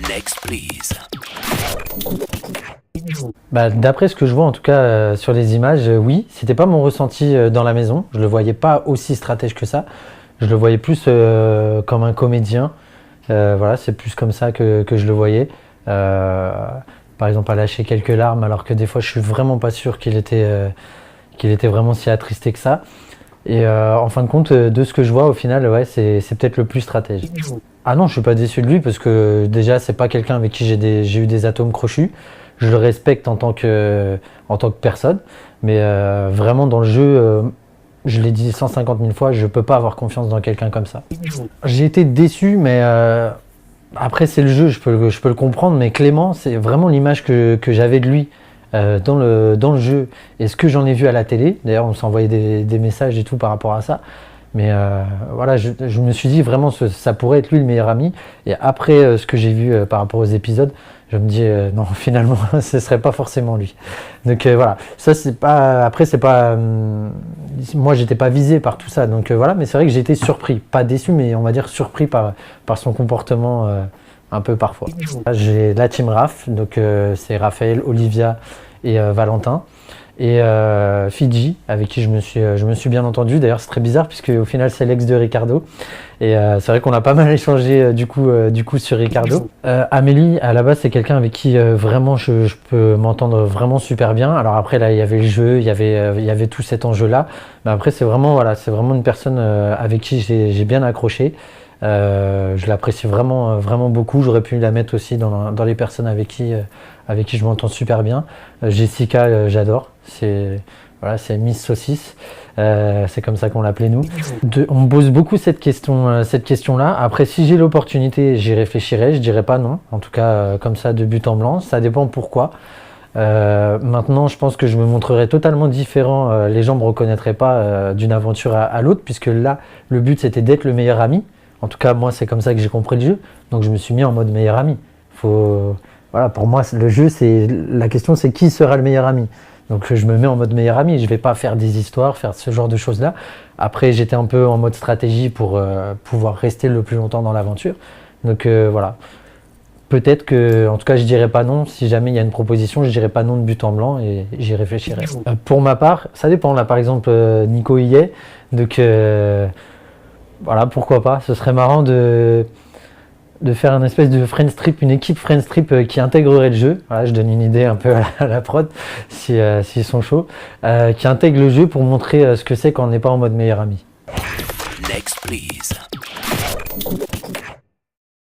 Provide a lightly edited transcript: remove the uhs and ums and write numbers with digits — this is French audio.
Next, please. Bah, d'après ce que je vois en tout cas sur les images, oui, c'était pas mon ressenti dans la maison. Je le voyais pas aussi stratège que ça. Je le voyais plus comme un comédien. Voilà, c'est plus comme ça que je le voyais. Euh, Par exemple, à lâcher quelques larmes, alors que des fois, je suis vraiment pas sûr qu'il était vraiment si attristé que ça. Et en fin de compte, de ce que je vois, au final, ouais, c'est peut-être le plus stratège. Ah non, je suis pas déçu de lui parce que déjà, c'est pas quelqu'un avec qui j'ai eu des atomes crochus. Je le respecte en tant que personne, mais vraiment dans le jeu, je l'ai dit 150 000 fois, je peux pas avoir confiance dans quelqu'un comme ça. J'ai été déçu, mais après c'est le jeu, je peux le comprendre, mais Clément, c'est vraiment l'image que j'avais de lui dans le jeu et ce que j'en ai vu à la télé. D'ailleurs, on s'envoyait des messages et tout par rapport à ça. Mais voilà, je me suis dit vraiment ça pourrait être lui le meilleur ami. Et après ce que j'ai vu par rapport aux épisodes, je me dis non, finalement, ce serait pas forcément lui. Donc voilà, ça c'est pas. Après, c'est pas. Moi, j'étais pas visé par tout ça. Donc voilà, mais c'est vrai que j'ai été surpris. Pas déçu, mais on va dire surpris par son comportement un peu parfois. Là, j'ai la team Raph, donc c'est Raphaël, Olivia et Valentin. Et Fidji, avec qui je me suis bien entendu. D'ailleurs, c'est très bizarre, puisque au final, c'est l'ex de Ricardo. Et c'est vrai qu'on a pas mal échangé du coup sur Ricardo. Amélie, à la base, c'est quelqu'un avec qui vraiment je peux m'entendre vraiment super bien. Alors après, là, il y avait le jeu, il y avait tout cet enjeu-là. Mais après, c'est vraiment, voilà, c'est vraiment une personne avec qui j'ai bien accroché. Je l'apprécie vraiment, vraiment beaucoup. J'aurais pu la mettre aussi dans les personnes avec qui je m'entends super bien. Jessica, j'adore. C'est Miss Saucisse. C'est comme ça qu'on l'appelait nous. On me pose beaucoup cette question-là. Après, si j'ai l'opportunité, j'y réfléchirai. Je dirais pas non. En tout cas, comme ça, de but en blanc. Ça dépend pourquoi. Maintenant, je pense que je me montrerai totalement différent. Les gens me reconnaîtraient pas d'une aventure à l'autre, puisque là, le but c'était d'être le meilleur ami. En tout cas, moi, c'est comme ça que j'ai compris le jeu. Donc, je me suis mis en mode meilleur ami. Voilà, pour moi, le jeu, la question, c'est qui sera le meilleur ami. Donc, je me mets en mode meilleur ami. Je vais pas faire des histoires, faire ce genre de choses-là. Après, j'étais un peu en mode stratégie pour pouvoir rester le plus longtemps dans l'aventure. Donc, voilà. Peut-être que, en tout cas, je dirais pas non. Si jamais il y a une proposition, je dirais pas non de but en blanc et j'y réfléchirai. Pour ma part, ça dépend. Là, par exemple, Nico y est. Donc, voilà, pourquoi pas. Ce serait marrant de faire une espèce de friend strip, une équipe friend strip qui intégrerait le jeu. Voilà, je donne une idée un peu à la prod, s'ils sont chauds, qui intègre le jeu pour montrer ce que c'est quand on n'est pas en mode meilleur ami. Next, please.